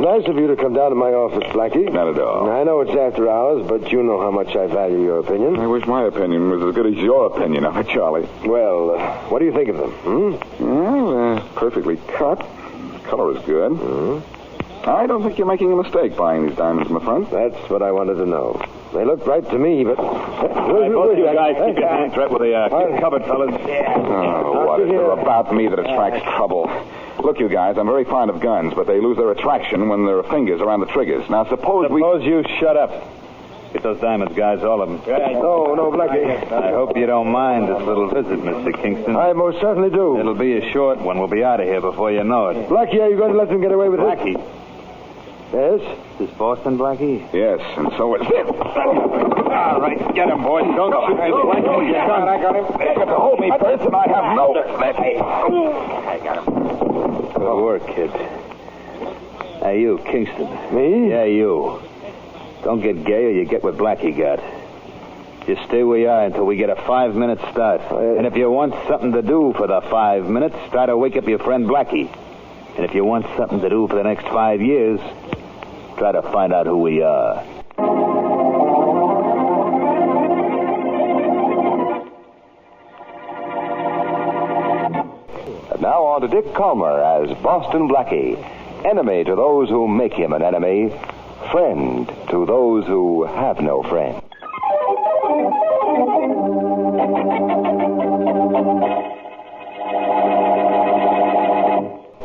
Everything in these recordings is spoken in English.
Nice of you to come down to my office, Blackie. Not at all. I know it's after hours, but you know how much I value your opinion. I wish my opinion was as good as your opinion of it, Charlie. Well, what do you think of them? Well, perfectly cut. Color is good. I don't think you're making a mistake buying these diamonds, my friend. That's what I wanted to know. They look right to me, but... Both of you guys keep your hands right with the cupboard, fellas. Oh, what is there about me that attracts trouble? Look, you guys, I'm very fond of guns, but they lose their attraction when there are fingers around the triggers. Now, suppose you shut up. Get those diamonds, guys, all of them. No, Blackie. I hope you don't mind this little visit, Mr. Kingston. I most certainly do. It'll be a short one. We'll be out of here before you know it. Blackie, are you going to let them get away with Blackie. it? Yes? Is this Boston, Blackie? Yes, and so is this. All right, get him, boys. Don't shoot me. Blackie, you I got him. They got to hold me first, and I have no... I got him. Good work, kid. Hey, you, Kingston. Me? Yeah, you. Don't get gay or you get what Blackie got. Just stay where you are until we get a 5-minute start. And if you want something to do for the 5 minutes, try to wake up your friend Blackie. And if you want something to do for the next 5 years, try to find out who we are. And now on to Dick Calmer as Boston Blackie. Enemy to those who make him an enemy. Friend to those who have no friend.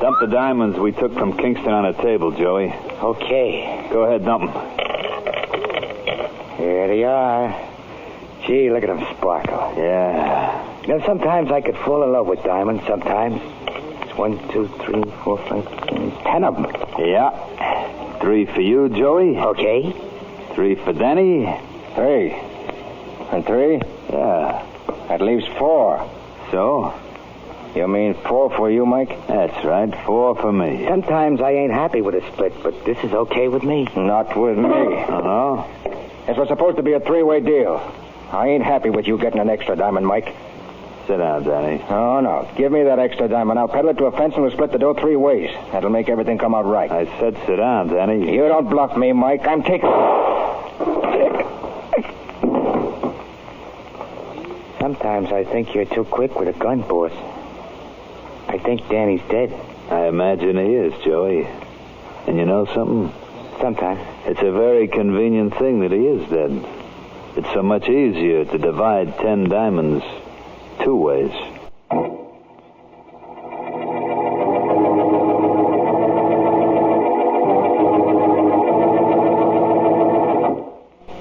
Dump the diamonds we took from Kingston on a table, Joey. Okay. Go ahead, dump them. Here they are. Gee, look at them sparkle. Yeah. You know, sometimes I could fall in love with diamonds, sometimes. It's 1, 2, 3, 4, 5, 6, 10 of them. Yeah. 3 for you, Joey. Okay. 3 for Danny. 3. And 3? Yeah. That leaves 4. So? You mean 4 for you, Mike? That's right, 4 for me. Sometimes I ain't happy with a split, but this is okay with me. Not with me. Uh-huh. This was supposed to be a 3-way deal. I ain't happy with you getting an extra diamond, Mike. Sit down, Danny. Oh, no. Give me that extra diamond. I'll peddle it to a fence and we'll split the dough 3 ways. That'll make everything come out right. I said sit down, Danny. You don't bluff me, Mike. I'm taking... Sometimes I think you're too quick with a gun, boss. I think Danny's dead. I imagine he is, Joey. And you know something? Sometimes. It's a very convenient thing that he is dead. It's so much easier to divide 10 diamonds 2 ways.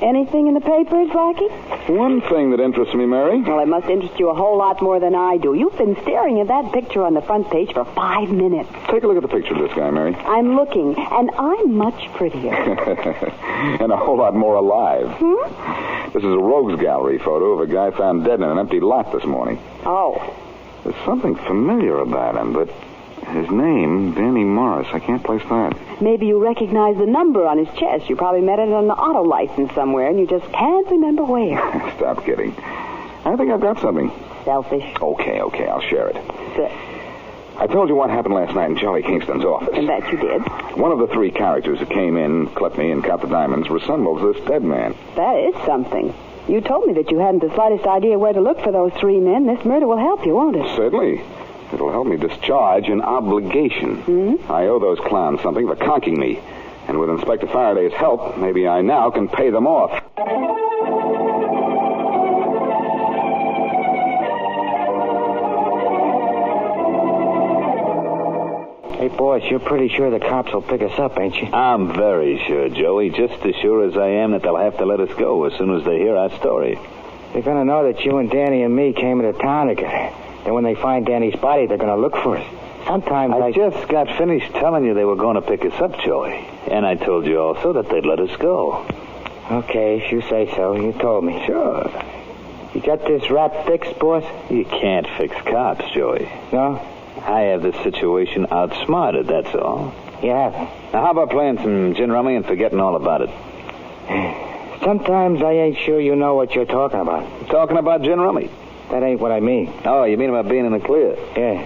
Anything in the papers, Blackie? One thing that interests me, Mary. Well, it must interest you a whole lot more than I do. You've been staring at that picture on the front page for 5 minutes. Take a look at the picture of this guy, Mary. I'm looking, and I'm much prettier. And a whole lot more alive. This is a rogues gallery photo of a guy found dead in an empty lot this morning. Oh. There's something familiar about him, but his name, Danny Morris, I can't place that. Maybe you recognize the number on his chest. You probably met it on the auto license somewhere, and you just can't remember where. Stop kidding. I think I've got something. Selfish. Okay, I'll share it. Good. I told you what happened last night in Charlie Kingston's office. And that you did. One of the 3 characters who came in, clipped me, and got the diamonds resembles this dead man. That is something. You told me that you hadn't the slightest idea where to look for those 3 men. This murder will help you, won't it? Certainly. It'll help me discharge an obligation. I owe those clowns something for conking me. And with Inspector Faraday's help, maybe I now can pay them off. Hey, boss, you're pretty sure the cops will pick us up, ain't you? I'm very sure, Joey. Just as sure as I am that they'll have to let us go as soon as they hear our story. They're going to know that you and Danny and me came into town together. Then when they find Danny's body, they're going to look for us. Sometimes I just got finished telling you they were going to pick us up, Joey. And I told you also that they'd let us go. Okay, if you say so. You told me. Sure. You got this rap fixed, boss? You can't fix cops, Joey. No? I have this situation outsmarted, that's all. You have? Now, how about playing some gin rummy and forgetting all about it? Sometimes I ain't sure you know what you're talking about. Talking about gin rummy? That ain't what I mean. Oh, you mean about being in the clear? Yeah.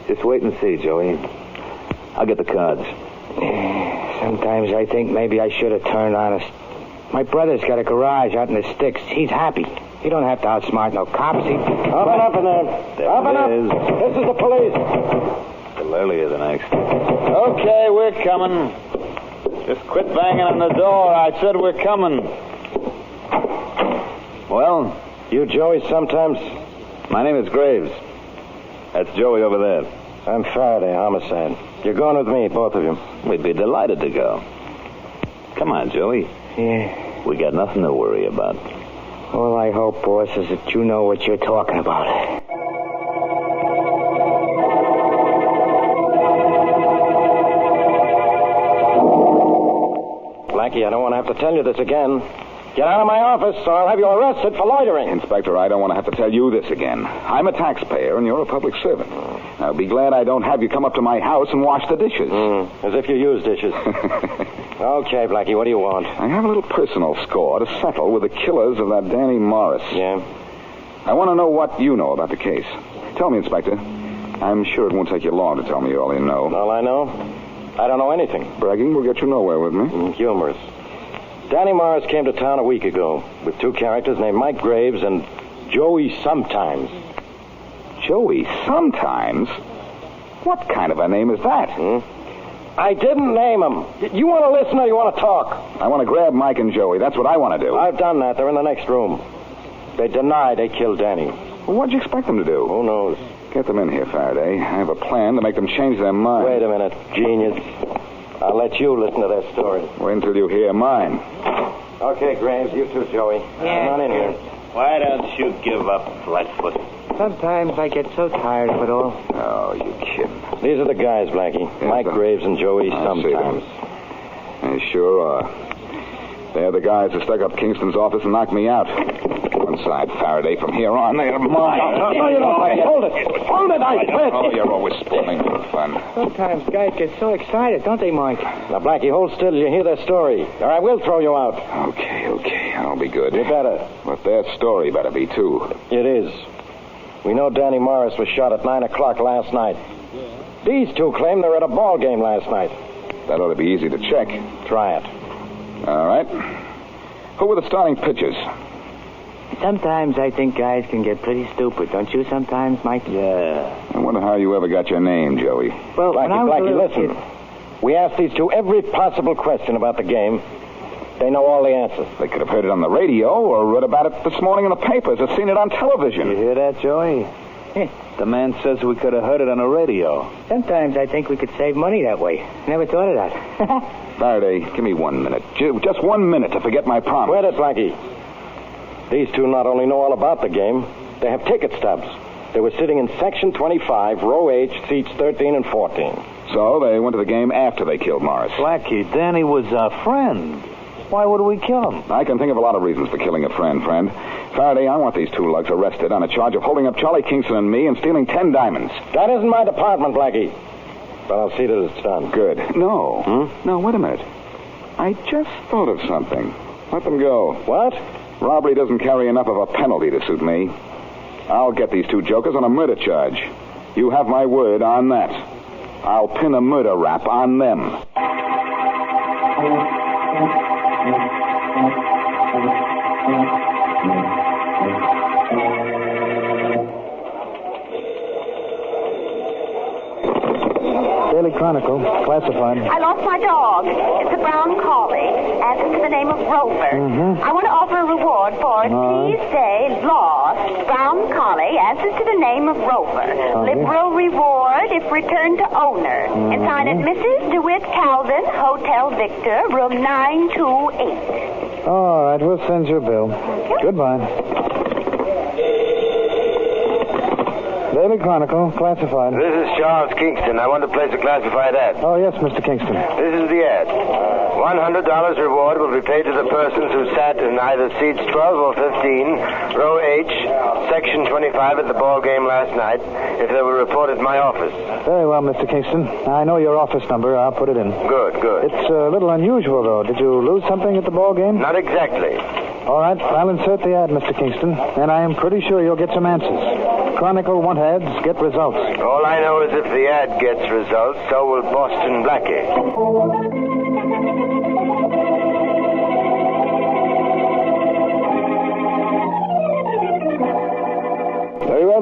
Just wait and see, Joey. I'll get the cards. Sometimes I think maybe I should have turned honest. My brother's got a garage out in the sticks. He's happy. He don't have to outsmart no cops. Open up in there. Open up. This is the police. A little earlier than I expected. Okay, we're coming. Just quit banging on the door. I said we're coming. Well, You Joey sometimes? my name is Graves. That's Joey over there. I'm Faraday, homicide. You're going with me, both of you. We'd be delighted to go. Come on, Joey. Yeah. We got nothing to worry about. All I hope, boss, is that you know what you're talking about. Blackie, I don't want to have to tell you this again. Get out of my office, or I'll have you arrested for loitering. Inspector, I don't want to have to tell you this again. I'm a taxpayer, and you're a public servant. Now, be glad I don't have you come up to my house and wash the dishes. As if you use dishes. Okay, Blackie, what do you want? I have a little personal score to settle with the killers of that Danny Morris. Yeah? I want to know what you know about the case. Tell me, Inspector. I'm sure it won't take you long to tell me all you know. All I know? I don't know anything. Bragging will get you nowhere with me. Humorous. Danny Morris came to town a week ago with two characters named Mike Graves and Joey Sometimes. Joey Sometimes? What kind of a name is that? I didn't name them. You want to listen or you want to talk? I want to grab Mike and Joey. That's what I want to do. I've done that. They're in the next room. They deny they killed Danny. Well, what'd you expect them to do? Who knows? Get them in here, Faraday. I have a plan to make them change their mind. Wait a minute, genius. I'll let you listen to their story. Wait until you hear mine. Okay, Graves, you too, Joey. Come on in here. Why don't you give up, Flatfoot? Sometimes I get so tired of it all. Oh, you kidding. These are the guys, Blackie. Mike Graves and Joey Sometimes. They sure are. They're the guys that stuck up Kingston's office and knocked me out. One side, Faraday. From here on, they're mine. No, you don't. Hold it. Hold it, I quit. Oh, you're always spoiling for fun. Sometimes guys get so excited, don't they, Mike? Now, Blackie, hold still till you hear their story, or I will throw you out. Okay. I'll be good. You better. But their story better be, too. It is. We know Danny Morris was shot at 9 o'clock last night. These two claim they were at a ball game last night. That ought to be easy to check. Try it. All right. Who were the starting pitchers? Sometimes I think guys can get pretty stupid, don't you sometimes, Mike? Yeah. I wonder how you ever got your name, Joey. Well, Blackie, listen. We asked these two every possible question about the game. They know all the answers. They could have heard it on the radio or read about it this morning in the papers or seen it on television. You hear that, Joey? The man says we could have heard it on the radio. Sometimes I think we could save money that way. Never thought of that. Faraday, give me 1 minute. Just 1 minute to forget my promise. Wait it, Blackie. These two not only know all about the game, they have ticket stubs. They were sitting in Section 25, Row H, seats 13 and 14. So they went to the game after they killed Morris. Blackie, Danny was our friend. Why would we kill him? I can think of a lot of reasons for killing a friend. Faraday, I want these two lugs arrested on a charge of holding up Charlie Kingston and me and stealing 10 diamonds. That isn't my department, Blackie. But I'll see that it's done. Good. No. No, wait a minute. I just thought of something. Let them go. What? Robbery doesn't carry enough of a penalty to suit me. I'll get these two jokers on a murder charge. You have my word on that. I'll pin a murder rap on them. Daily Chronicle, classified. I lost my dog. It's a brown collie. Answers to the name of Rover. I want to offer a reward for it. Please say lost brown collie. Answers to the name of Rover. Liberal reward if returned to owner. And sign it Mrs. DeWitt Calvin, Hotel Victor, room 928. All right, we'll send you a bill. Goodbye. Daily Chronicle, classified. This is Charles Kingston. I want to place a classified ad. Oh, yes, Mr. Kingston. This is the ad. $100 reward will be paid to the persons who sat in either seats 12 or 15, row H, section 25 at the ball game last night, if they will report at my office. Very well, Mr. Kingston. I know your office number. I'll put it in. Good. It's a little unusual, though. Did you lose something at the ball game? Not exactly. All right, I'll insert the ad, Mr. Kingston, and I am pretty sure you'll get some answers. Chronicle want ads, get results. All I know is if the ad gets results, so will Boston Blackie.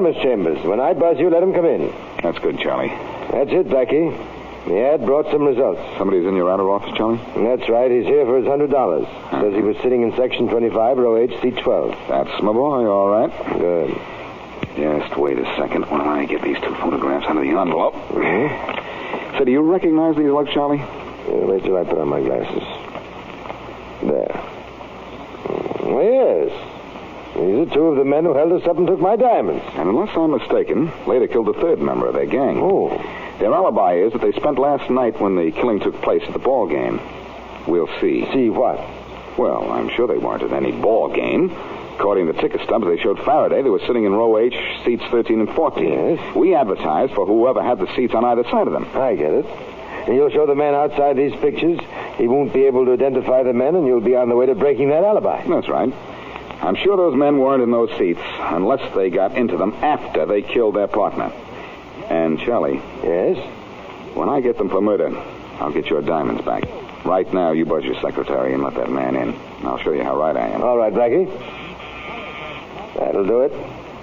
Miss Chambers. When I buzz you, let him come in. That's good, Charlie. That's it, Blackie. The ad brought some results. Somebody's in your outer office, Charlie? That's right. He's here for his $100. Says he was sitting in section 25, row H, seat 12. That's my boy, all right. Good. Just wait a second while I get these two photographs out of the envelope. Mm-hmm. So do you recognize these looks, Charlie? Wait till I put on my glasses. There. Oh, yes. These are two of the men who held us up and took my diamonds. And unless I'm mistaken, later killed the third member of their gang. Oh. Their alibi is that they spent last night when the killing took place at the ball game. We'll see. See what? Well, I'm sure they weren't at any ball game. According to ticket stubs they showed Faraday, they were sitting in row H, seats 13 and 14. Yes. We advertised for whoever had the seats on either side of them. I get it. And you'll show the man outside these pictures. He won't be able to identify the men, and you'll be on the way to breaking that alibi. That's right. I'm sure those men weren't in those seats unless they got into them after they killed their partner. And, Charlie. Yes? When I get them for murder, I'll get your diamonds back. Right now, you buzz your secretary and let that man in. I'll show you how right I am. All right, Blackie. That'll do it.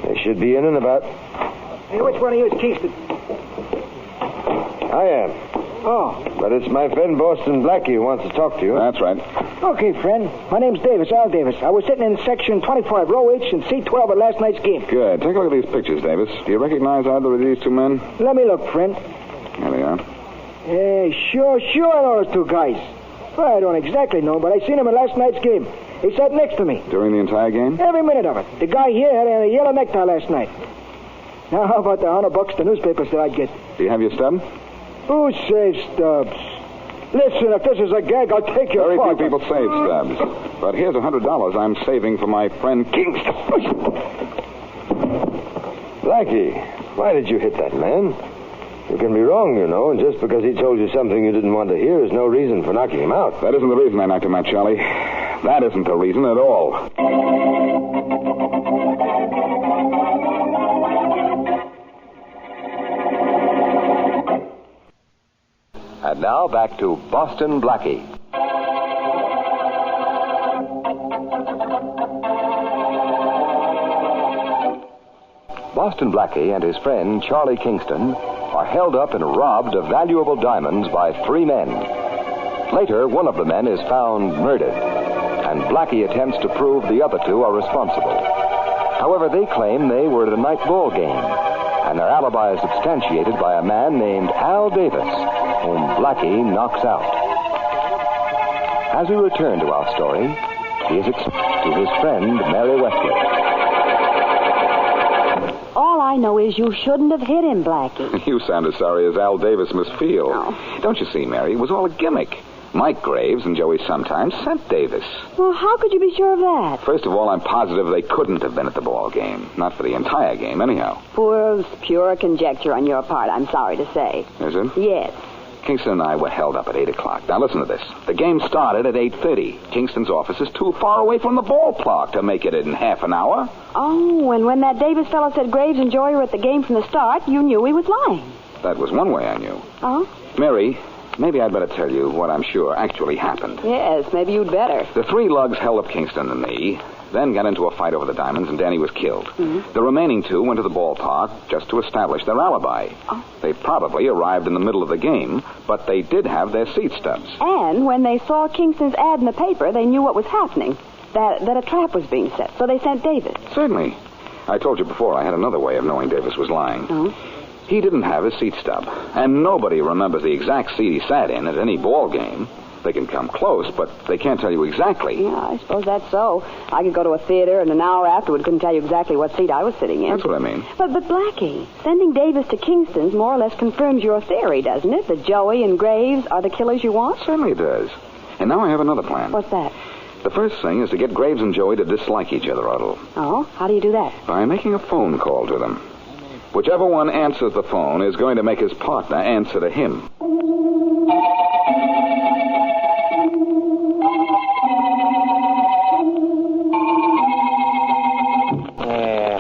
They should be in about... Hey, which one of you is Kingston? I am. Oh. But it's my friend Boston Blackie who wants to talk to you. That's right. Okay, friend. My name's Davis, Al Davis. I was sitting in section 25, row H, and seat 12 at last night's game. Good. Take a look at these pictures, Davis. Do you recognize either of these two men? Let me look, friend. There they are. Hey, sure, I know those two guys. Well, I don't exactly know, but I seen them at last night's game. He sat next to me. During the entire game? Every minute of it. The guy here had a yellow necktie last night. Now, how about the $100 the newspapers that I'd get? Do you have your stub? Who saves stubs? Listen, if this is a gag, I'll take your Very part. few people save stubs. But here's $100 I'm saving for my friend Kingston. Blackie, why did you hit that man? You can be wrong, you know, and just because he told you something you didn't want to hear is no reason for knocking him out. That isn't the reason I knocked him out, Charlie. That isn't the reason at all. And now back to Boston Blackie. Boston Blackie and his friend Charlie Kingston are held up and robbed of valuable diamonds by three men. Later, one of the men is found murdered, and Blackie attempts to prove the other two are responsible. However, they claim they were at a night ball game, and their alibi is substantiated by a man named Al Davis, whom Blackie knocks out. As we return to our story, he is explained to his friend Mary Westlake. All I know is you shouldn't have hit him, Blackie. You sound as sorry as Al Davis must feel. Oh. Don't you see, Mary? It was all a gimmick. Mike Graves and Joey sometimes sent Davis. Well, how could you be sure of that? First of all, I'm positive they couldn't have been at the ball game. Not for the entire game, anyhow. Pure conjecture on your part, I'm sorry to say. Is it? Yes. Kingston and I were held up at 8 o'clock. Now, listen to this. The game started at 8:30. Kingston's office is too far away from the ballpark to make it in half an hour. Oh, and when that Davis fellow said Graves and Joy were at the game from the start, you knew he was lying. That was one way I knew. Oh? Mary, maybe I'd better tell you what I'm sure actually happened. Yes, maybe you'd better. The three lugs held up Kingston and me, then got into a fight over the diamonds, and Danny was killed. Mm-hmm. The remaining two went to the ballpark just to establish their alibi. Oh. They probably arrived in the middle of the game, but they did have their seat stubs. And when they saw Kingston's ad in the paper, they knew what was happening, that a trap was being set, so they sent Davis. Certainly. I told you before I had another way of knowing Davis was lying. Oh? He didn't have his seat stub, and nobody remembers the exact seat he sat in at any ball game. They can come close, but they can't tell you exactly. Yeah, I suppose that's so. I could go to a theater, and an hour afterward couldn't tell you exactly what seat I was sitting in. That's what I mean. But Blackie, sending Davis to Kingston's more or less confirms your theory, doesn't it? That Joey and Graves are the killers you want? Certainly it does. And now I have another plan. What's that? The first thing is to get Graves and Joey to dislike each other a little. Oh? How do you do that? By making a phone call to them. Whichever one answers the phone is going to make his partner answer to him.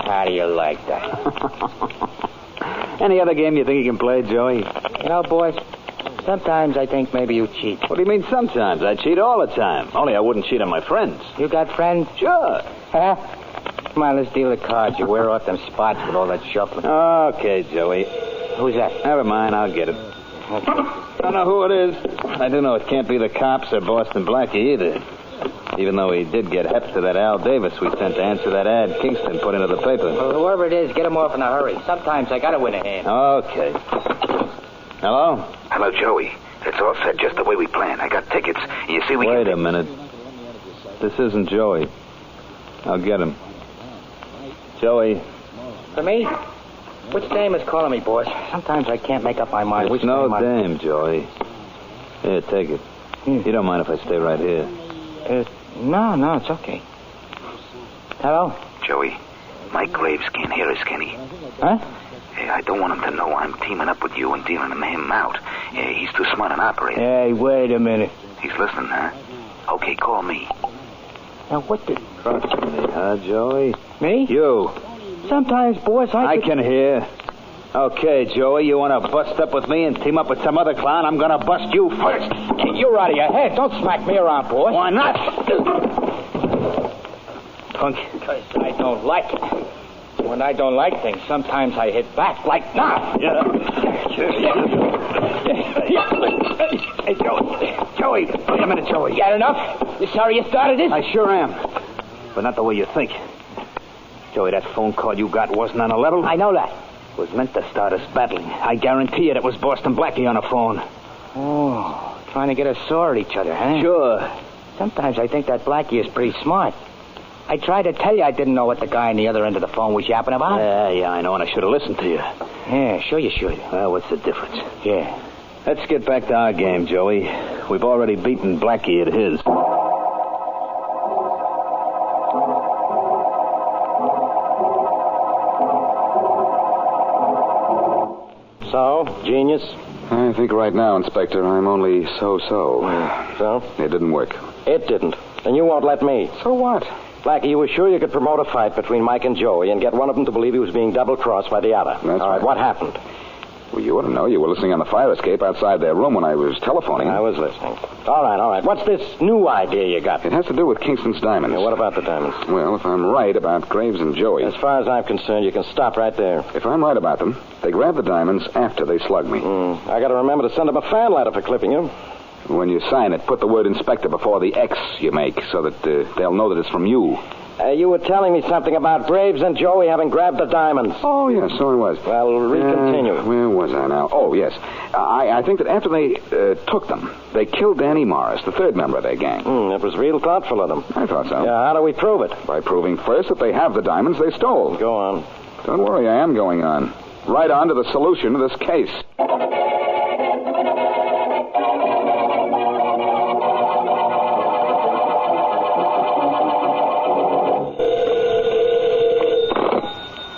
How do you like that? Any other game you think you can play, Joey? You know, boys, sometimes I think maybe you cheat. What do you mean sometimes? I cheat all the time. Only I wouldn't cheat on my friends. You got friends? Sure. Come on, let's deal the cards. You wear off them spots with all that shuffling. Okay, Joey. Who's that? Never mind, I'll get it. Okay. Don't know who it is. I do know it can't be the cops or Boston Blackie either. Even though he did get hep to that Al Davis we sent to answer that ad Kingston put into the paper. Well, whoever it is, get him off in a hurry. Sometimes I gotta win a hand. Okay. Hello? Hello, Joey. It's all set just the way we planned. I got tickets. You see, we Wait a minute. This isn't Joey. I'll get him. Joey. For me? Which dame is calling me, boss? Sometimes I can't make up my mind. It's Which no dame dame, Joey. Here, take it. You don't mind if I stay right here? No, it's okay. Hello? Joey, Mike Graves can't hear us, can he? Huh? I don't want him to know I'm teaming up with you and dealing him out. He's too smart an operator. Hey, wait a minute. He's listening, huh? Okay, call me. Now, what the... Trust me, huh, Joey? Me? You. Sometimes, boss, I can hear. Okay, Joey, you want to bust up with me and team up with some other clown? I'm going to bust you first. You're out of your head. Don't smack me around, boss. Why not? Punk. Because I don't like it. When I don't like things, sometimes I hit back, like now. Yeah. Hey, Joey, wait a minute, Joey. You had enough? You sorry you started this? I sure am. But not the way you think. Joey, that phone call you got wasn't on a level. I know that. It was meant to start us battling. I guarantee you it was Boston Blackie on the phone. Oh, trying to get us sore at each other, huh? Sure. Sometimes I think that Blackie is pretty smart. I tried to tell you I didn't know what the guy on the other end of the phone was yapping about. Yeah, I know, and I should have listened to you. Yeah, sure you should. Well, what's the difference? Yeah. Let's get back to our game, Joey. We've already beaten Blackie at his. So, genius? I think right now, Inspector, I'm only so-so. So? It didn't work. It didn't. And you won't let me. So what? Blackie, you were sure you could promote a fight between Mike and Joey and get one of them to believe he was being double-crossed by the other. That's All right, what happened? Well, you ought to know. You were listening on the fire escape outside their room when I was telephoning. I was listening. All right. What's this new idea you got? It has to do with Kingston's diamonds. Yeah, what about the diamonds? Well, if I'm right about Graves and Joey... As far as I'm concerned, you can stop right there. If I'm right about them, they grabbed the diamonds after they slugged me. I got to remember to send them a fan letter for clipping you. When you sign it, put the word inspector before the X you make so that they'll know that it's from you. You were telling me something about Graves and Joey having grabbed the diamonds. Oh, yes, so it was. Well, recontinue. Where was I now? Oh, yes. I think that after they took them, they killed Danny Morris, the third member of their gang. It was real thoughtful of them. I thought so. Yeah, how do we prove it? By proving first that they have the diamonds they stole. Go on. Don't worry, I am going on. Right on to the solution of this case.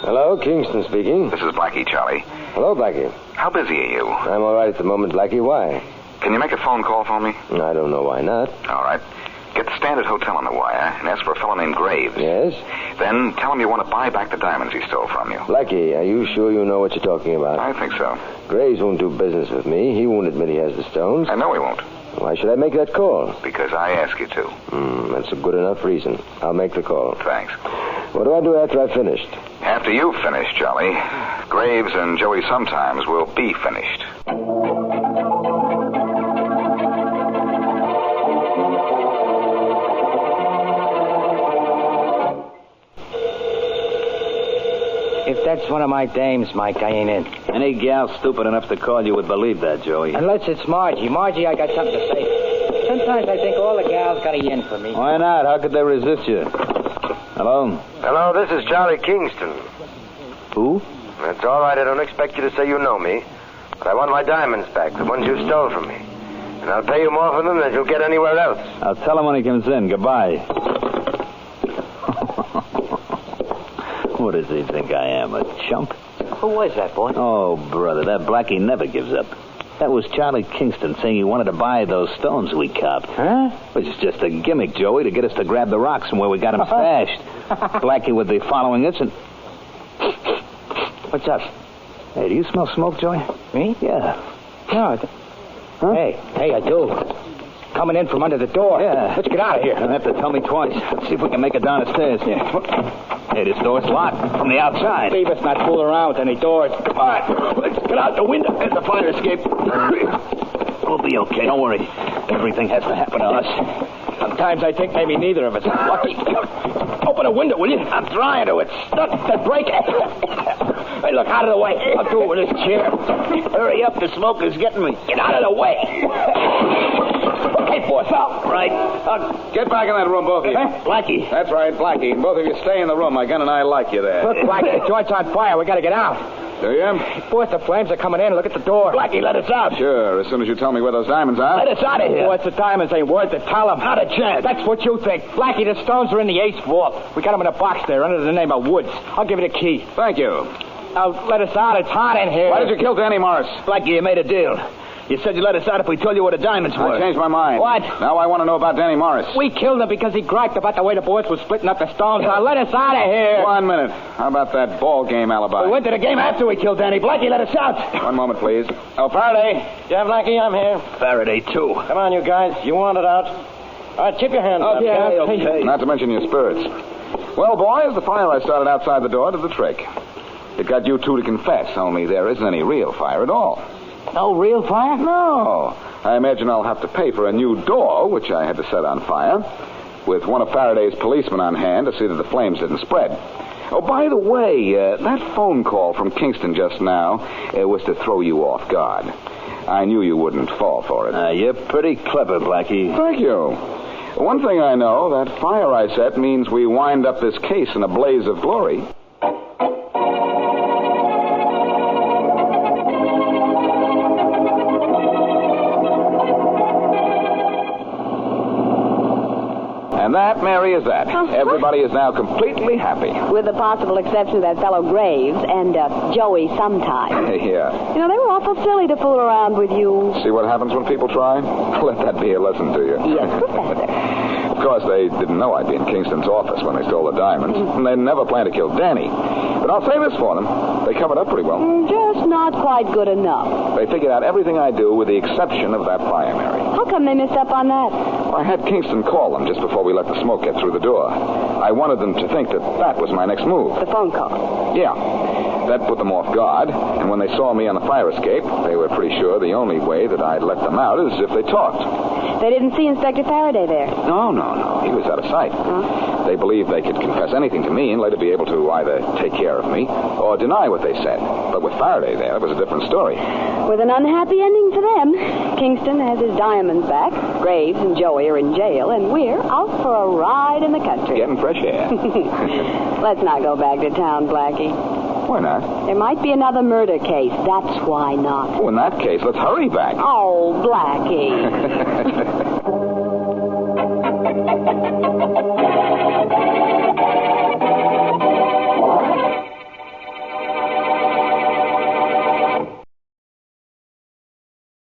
Hello, Kingston speaking. This is Blackie, Charlie. Hello, Blackie. How busy are you? I'm all right at the moment, Blackie. Why? Can you make a phone call for me? I don't know why not. All right. Get the Standard Hotel on the wire and ask for a fellow named Graves. Yes? Then tell him you want to buy back the diamonds he stole from you. Blackie, are you sure you know what you're talking about? I think so. Graves won't do business with me. He won't admit he has the stones. I know he won't. Why should I make that call? Because I ask you to. That's a good enough reason. I'll make the call. Thanks. What do I do after I've finished? After you've finished, Charlie, Graves and Joey sometimes will be finished. If that's one of my dames, Mike, I ain't in. Any gal stupid enough to call you would believe that, Joey. Unless it's Margie. Margie, I got something to say. Sometimes I think all the gals got a yen for me. Why not? How could they resist you? Hello? Hello, this is Charlie Kingston. Who? It's all right. I don't expect you to say you know me. But I want my diamonds back, the ones you stole from me. And I'll pay you more for them than you'll get anywhere else. I'll tell him when he comes in. Goodbye. What does he think I am, a chump? Who was that, boy? Oh, brother, that Blackie never gives up. That was Charlie Kingston saying he wanted to buy those stones we copped. Huh? Which is just a gimmick, Joey, to get us to grab the rocks from where we got them stashed. Blackie would be following us and... What's up? Hey, do you smell smoke, Joey? Me? Yeah. No. Huh? Hey, I do. coming in from under the door. Yeah. Let's get out of here. You'll have to tell me twice. Let's see if we can make it down the stairs here. Hey, this door's locked from the outside. Leave us not fool around with any doors. Come on. Let's get out the window. There's a fire escape. We'll be okay. Don't worry. Everything has to happen to us. Sometimes I think maybe neither of us is lucky. Open a window, will you? I'm trying to. It's stuck. Then break it. Hey, look, out of the way. I'll do it with this chair. Hurry up. The smoke is getting me. Get out of the way. Okay, boss, out. Right. Get back in that room, both of you. Blackie. That's right, Blackie. Both of you stay in the room. My gun and I like you there. Look, Blackie, the joint's on fire. We got to get out. Do you? Boss, the flames are coming in. Look at the door. Blackie, let us out. Sure, as soon as you tell me where those diamonds are. Let us out of here. Boss, the diamonds ain't worth it. Tell them. Not a chance. That's what you think. Blackie, the stones are in the 8th vault. We got them in a box there under the name of Woods. I'll give you the key. Thank you. Now, let us out. It's hot in here. Why did you kill Danny Morris? Blackie, you made a deal. You said you'd let us out if we told you where the diamonds were. I changed my mind. What? Now I want to know about Danny Morris. We killed him because he griped about the way the boys were splitting up the stones. Now, let us out of here. 1 minute. How about that ball game alibi? We went to the game after we killed Danny. Blackie, let us out. 1 moment, please. Oh, Faraday. Yeah, Blackie, I'm here. Faraday, too. Come on, you guys. You want it out. All right, keep your hands up. Okay. Not to mention your spirits. Well, boys, the fire I started outside the door did the trick. It got you two to confess, only there isn't any real fire at all. No real fire? No. I imagine I'll have to pay for a new door, which I had to set on fire, with one of Faraday's policemen on hand to see that the flames didn't spread. Oh, by the way, that phone call from Kingston just now was to throw you off guard. I knew you wouldn't fall for it. You're pretty clever, Blackie. Thank you. One thing I know, that fire I set means we wind up this case in a blaze of glory. And that, Mary, is that. Everybody is now completely happy. With the possible exception of that fellow Graves and Joey sometime. Yeah. You know, they were awful silly to fool around with you. See what happens when people try? Let that be a lesson to you. Yes, Professor. Of course, they didn't know I'd be in Kingston's office when they stole the diamonds, and they never planned to kill Danny. But I'll say this for them. They covered up pretty well. Just not quite good enough. They figured out everything I do with the exception of that fire, Mary. How come they missed up on that? I had Kingston call them just before we let the smoke get through the door. I wanted them to think that that was my next move. The phone call. Yeah. That put them off guard, and when they saw me on the fire escape, they were pretty sure the only way that I'd let them out is if they talked. They didn't see Inspector Faraday there. No. He was out of sight. Huh? They believed they could confess anything to me and later be able to either take care of me or deny what they said. But with Faraday there, it was a different story. With an unhappy ending for them. Kingston has his diamonds back. Graves and Joey are in jail, and we're out for a ride in the country. Getting fresh air. Let's not go back to town, Blackie. Why not? There might be another murder case. That's why not. Oh, in that case, let's hurry back. Oh, Blackie.